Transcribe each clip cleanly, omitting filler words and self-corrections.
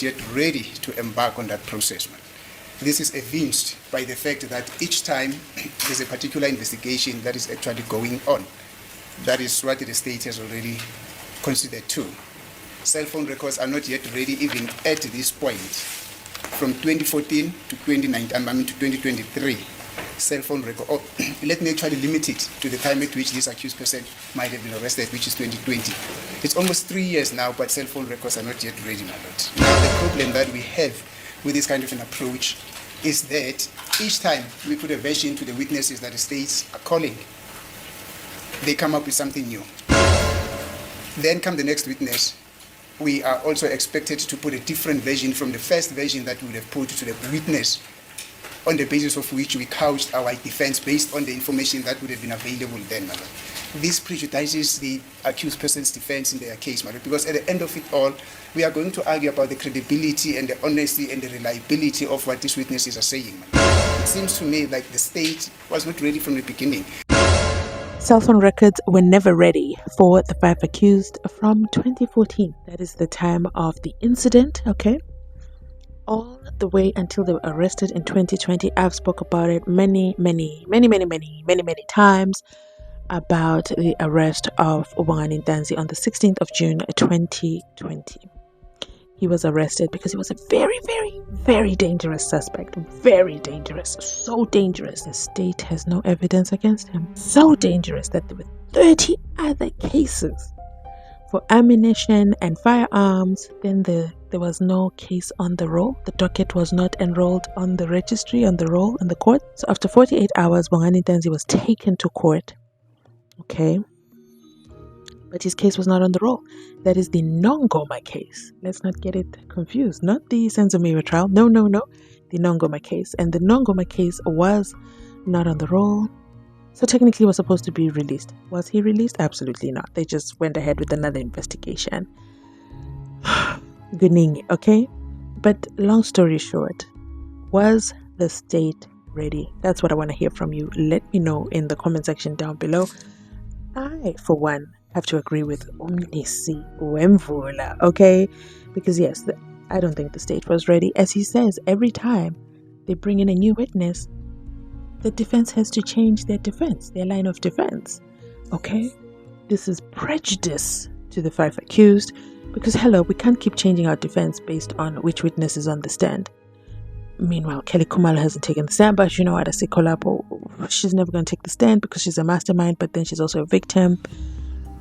yet ready to embark on that process, man. This is evinced by the fact that each time there's a particular investigation that is actually going on, that is what the state has already considered too. Cell phone records are not yet ready even at this point. From 2014 to 2023, cell phone record. Oh, let me actually limit it to the time at which this accused person might have been arrested, which is 2020. It's almost 3 years now, but cell phone records are not yet ready, my lord. Now, the problem that we have with this kind of an approach is that each time we put a version to the witnesses that the states are calling, they come up with something new. Then come the next witness. We are also expected to put a different version from the first version that we would have put to the witness, on the basis of which we couched our defense based on the information that would have been available then, madam. This prejudices the accused person's defense in their case, madam, because at the end of it all, we are going to argue about the credibility and the honesty and the reliability of what these witnesses are saying, madam. It seems to me like the state was not ready from the beginning. Cell phone records were never ready for the 5 accused from 2014. That is the time of the incident, okay? All the way until they were arrested in 2020. I've spoke about it many times about the arrest of Mzansi on the 16th of June 2020. He was arrested because he was a very dangerous suspect. Very dangerous. So dangerous. The state has no evidence against him. So dangerous that there were 30 other cases for ammunition and firearms. Then there was no case on the roll. The docket was not enrolled on the registry, on the roll, in the court. So after 48 hours, Mzansi was taken to court. Okay. But his case was not on the roll. That is the non-Goma case. Let's not get it confused. Not the SENZO MEYIWA trial. No. The non-Goma case. And the non-Goma case was not on the roll. So technically was supposed to be released. Was he released? Absolutely not. They just went ahead with another investigation. Good evening, okay? But long story short, was the state ready? That's what I want to hear from you. Let me know in the comment section down below. I, for one, have to agree with Mzansi Unfiltered, okay? Because yes, I don't think the state was ready. As he says, every time they bring in a new witness, the defense has to change their defense, their line of defense, okay? This is prejudice to the 5 accused because, hello, we can't keep changing our defense based on which witness is on the stand. Meanwhile, Kelly Kumalo hasn't taken the stand, but you know what, she's never going to take the stand because she's a mastermind, but then she's also a victim.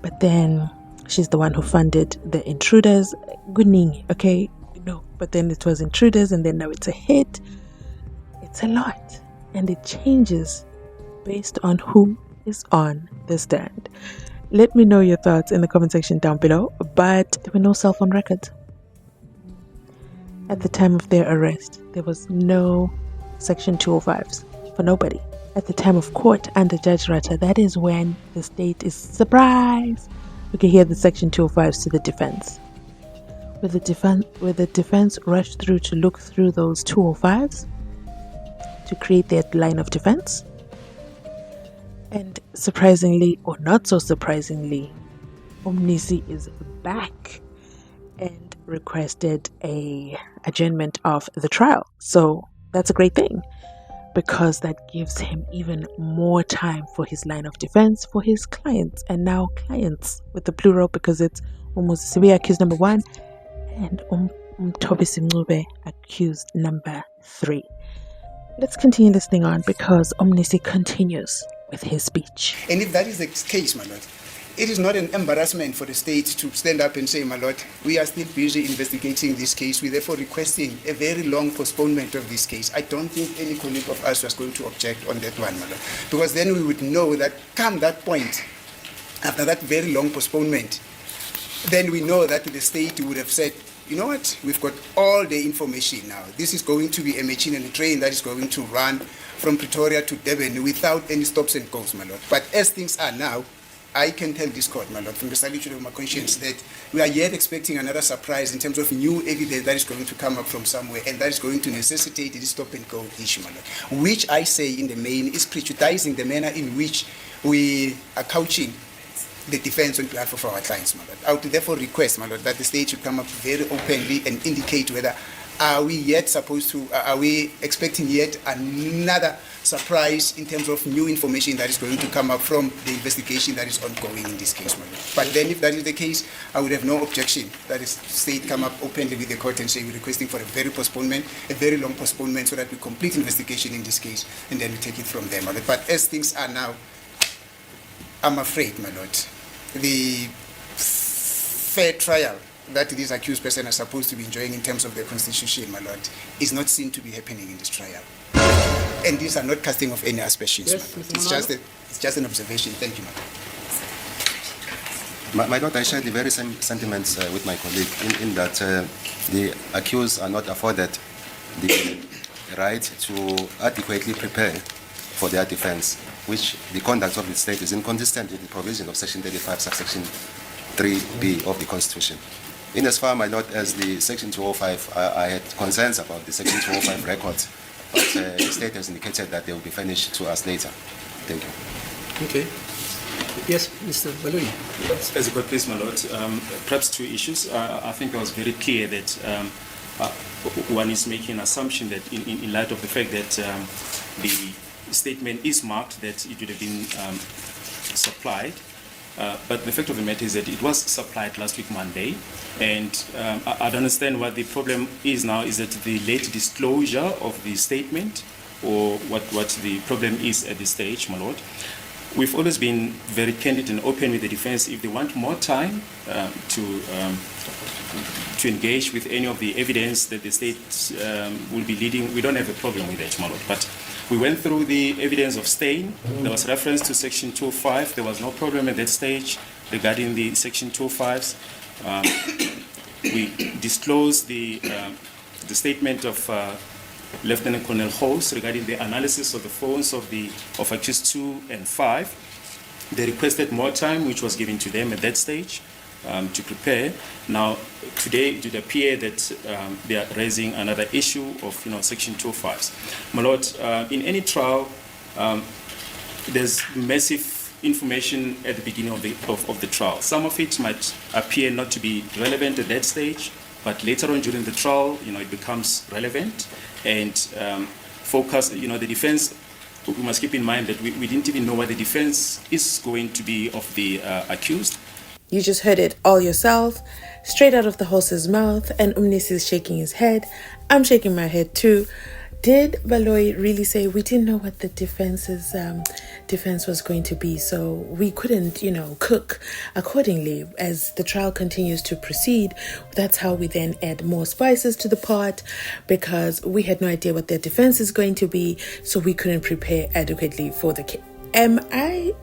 But then she's the one who funded the intruders. Good evening, okay? No, but then it was intruders and then now it's a hit. It's a lot. And it changes based on who is on the stand. Let me know your thoughts in the comment section down below. But there were no cell phone records. At the time of their arrest, there was no Section 205s for nobody. At the time of court under Judge Rata, that is when the state is surprised. We can hear the Section 205s to the defense. With the defense rushed through to look through those 205s to create their line of defense. And surprisingly, or not so surprisingly, Mzansi is back and requested a adjournment of the trial. So that's a great thing, because that gives him even more time for his line of defense, for his clients, and now clients with the plural, because it's Mzansi accused number 1 and Mthobisi accused number 3. Let's continue listening on, because Mzansi continues with his speech. And if that is the case, my lord, it is not an embarrassment for the state to stand up and say, my lord, we are still busy investigating this case. We're therefore requesting a very long postponement of this case. I don't think any colleague of us was going to object on that one, my lord, because then we would know that come that point, after that very long postponement, then we know that the state would have said, you know what, we've got all the information now. This is going to be a machine and a train that is going to run from Pretoria to Durban without any stops and goes, my lord. But as things are now, I can tell this court, my lord, from the solitude of my conscience, that we are yet expecting another surprise in terms of new evidence that is going to come up from somewhere, and that is going to necessitate this stop and go issue, my lord, which I say in the main is prejudicing the manner in which we are couching the defense on behalf of our clients, my lord. I would therefore request, my lord, that the state should come up very openly and indicate whether are we expecting yet another surprise in terms of new information that is going to come up from the investigation that is ongoing in this case, my lord. But then if that is the case, I would have no objection that the state come up openly with the court and say we're requesting for a very long postponement so that we complete investigation in this case and then we take it from there, my lord. But as things are now, I'm afraid, my lord, the fair trial that this accused person is supposed to be enjoying in terms of the constitution, my lord, is not seen to be happening in this trial. And these are not casting of any aspersions, Yes, my lord. Mr. It's just an observation. Thank you, my lord. My lord, I share the very same sentiments with my colleague in that the accused are not afforded the right to adequately prepare for their defense, which the conduct of the state is inconsistent with the provision of Section 35, subsection 3B of the Constitution. In as far, my lord, as the Section 205, I had concerns about the Section 205 records, but the state has indicated that they will be furnished to us later. Thank you. Okay. Yes, Mr. Balui. As a court, please, my lord, perhaps two issues. I think I was very clear that one is making an assumption that in light of the fact that the statement is marked that it would have been supplied, but the fact of the matter is that it was supplied last week Monday, and I don't understand what the problem is now. Is that the late disclosure of the statement, or what the problem is at this stage, my lord? We've always been very candid and open with the defense. If they want more time to engage with any of the evidence that the state will be leading, we don't have a problem with that, my lord. But we went through the evidence of stain. There was reference to Section 205. There was no problem at that stage regarding the Section 205s. We disclosed the statement of Lieutenant Colonel Host regarding the analysis of the phones of accused 2 and 5. They requested more time, which was given to them at that stage to prepare. Now, today it would appear that they are raising another issue of Section 205s. My lord, in any trial, there's massive information at the beginning of the trial. Some of it might appear not to be relevant at that stage, but later on during the trial, it becomes relevant and focus. The defense, we must keep in mind that we didn't even know what the defense is going to be of the accused. You just heard it all yourself, straight out of the horse's mouth, and Umnisi is shaking his head. I'm shaking my head too. Did Baloyi really say we didn't know what the defense was going to be, so we couldn't, cook accordingly as the trial continues to proceed? That's how we then add more spices to the pot, because we had no idea what their defense is going to be, so we couldn't prepare adequately for the case. Am I?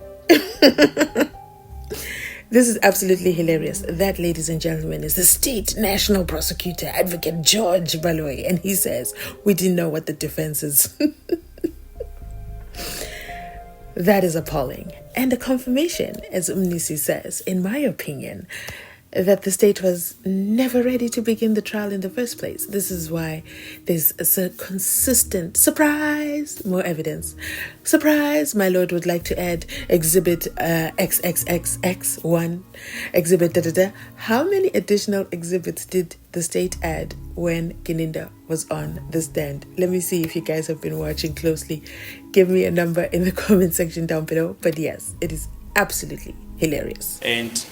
This is absolutely hilarious. That, ladies and gentlemen, is the State National Prosecutor, Advocate George Baloyi, and he says, we didn't know what the defense is. That is appalling. And a confirmation, as Umnisi says, in my opinion, that the state was never ready to begin the trial in the first place. This is why there's a consistent surprise, more evidence. Surprise, my lord would like to add exhibit XXXX1, exhibit da-da-da. How many additional exhibits did the state add when Gininda was on the stand? Let me see if you guys have been watching closely. Give me a number in the comment section down below. But yes, it is absolutely hilarious. And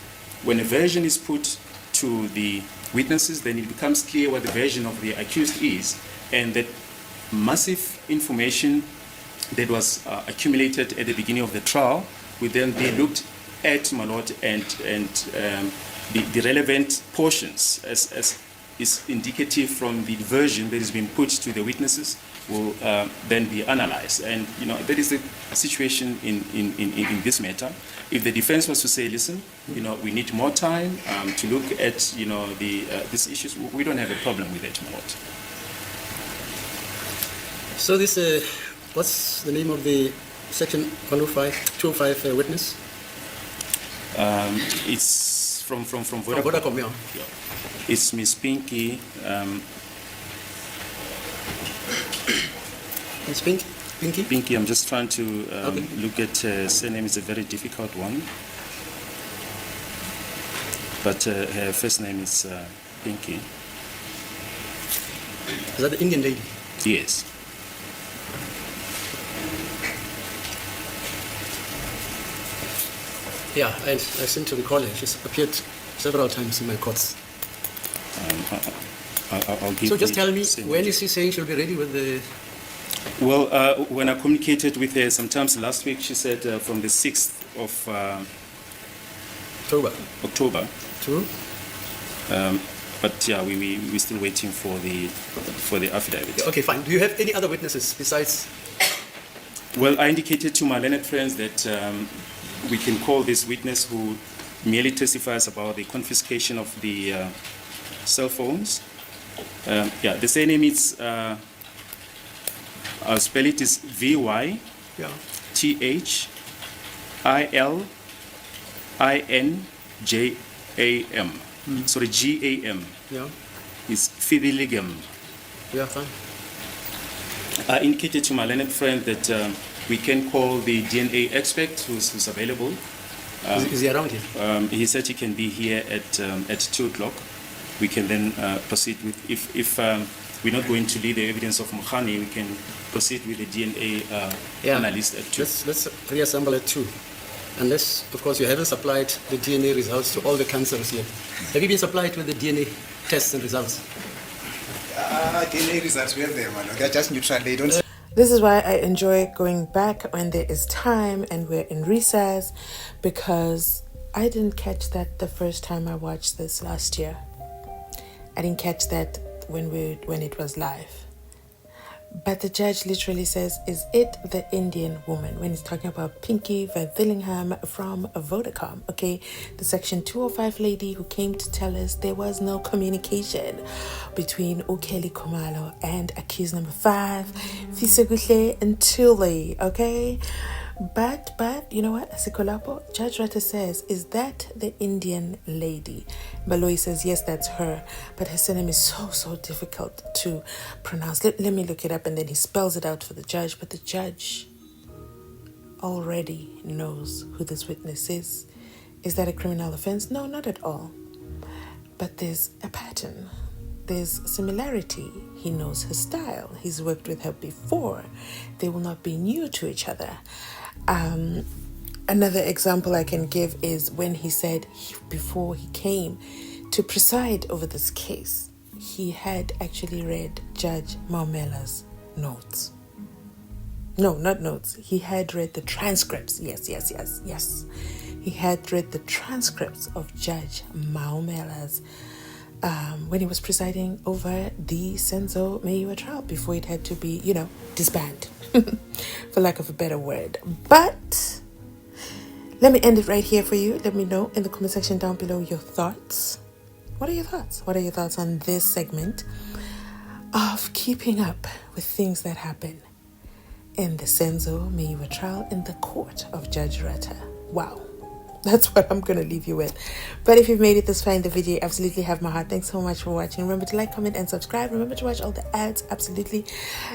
when a version is put to the witnesses, then it becomes clear what the version of the accused is, and that massive information that was accumulated at the beginning of the trial will then be looked at, my lord, and the relevant portions as is indicative from the version that has been put to the witnesses will then be analyzed. And that is the situation in this matter. If the defense was to say, listen, we need more time to look at these issues, we don't have a problem with it, my lord. So this, what's the name of the Section 205 witness? It's from Vodacom. Vodacom, yeah. It's Miss Pinky. Miss Pinky? Pinky, I'm just trying to look at her surname. It's a very difficult one. but her first name is Pinky. Is that the Indian lady? Yes. Yeah, I seem to recall her. She's appeared several times in my courts. I'll give So just the tell me, same when date. is she saying she'll be ready with the... Well, when I communicated with her sometimes last week, she said from the 6th of October. True? But yeah, we're still waiting for the affidavit. Okay, fine. Do you have any other witnesses besides... Well, I indicated to my learned friends that we can call this witness who merely testifies about the confiscation of the cell phones. Yeah, the surname is, I'll spell it is VYTHILINGAM. Sorry, GAM. Yeah, It's Fidiligam. yeah, fine. I indicated to my learned friend that we can call the DNA expert who's available. Is he around here? He said he can be here at 2 o'clock. We can then proceed with, if we're not going to leave the evidence of Mohani, we can proceed with the DNA analyst at 2. Let's reassemble at 2. Unless, of course, you haven't supplied the DNA results to all the cancers yet. Have you been supplied with the DNA tests and results? DNA results, we have them, they're just neutral, they don't... This is why I enjoy going back when there is time and we're in recess, because I didn't catch that the first time I watched this last year. I didn't catch that when it was live. But the judge literally says, is it the Indian woman? When he's talking about Pinky Verthillingham from Vodacom, okay? The Section 205 lady who came to tell us there was no communication between Ukeli Khumalo and accused number 5, Fiseguhle Ntuli, okay? But, you know what? Sikolapo, Judge Rata says, is that the Indian lady? Baloi says, yes, that's her. But her surname is so difficult to pronounce. Let me look it up, and then he spells it out for the judge. But the judge already knows who this witness is. Is that a criminal offense? No, not at all. But there's a pattern. There's similarity. He knows her style. He's worked with her before. They will not be new to each other. Another example I can give is when he said before he came to preside over this case, he had actually read Judge Maumela's notes. No, not notes. He had read the transcripts. Yes. He had read the transcripts of Judge Maumela's when he was presiding over the SENZO MEYIWA trial before it had to be, disbanded, for lack of a better word. But let me end it right here for you. Let me know in the comment section down below your thoughts. What are your thoughts? What are your thoughts on this segment of keeping up with things that happen in the SENZO MEYIWA trial in the court of Judge Rata? Wow. That's what I'm going to leave you with. But if you've made it this far in the video, absolutely have my heart. Thanks so much for watching. Remember to like, comment, and subscribe. Remember to watch all the ads. Absolutely.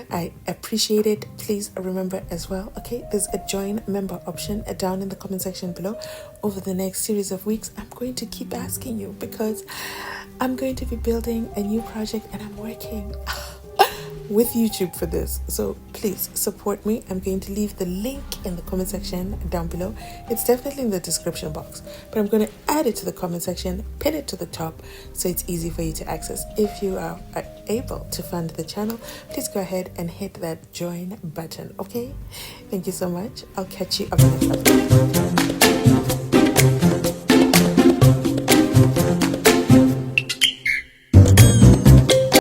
I appreciate it. Please remember as well, okay, there's a join member option down in the comment section below. Over the next series of weeks, I'm going to keep asking you because I'm going to be building a new project and I'm working with YouTube for this, so please support me. I'm going to leave the link in the comment section down below. It's definitely in the description box, but I'm going to add it to the comment section, pin it to the top so it's easy for you to access. If you are able to fund the channel, please go ahead and hit that join button, okay? Thank you so much. I'll catch you up in the next video.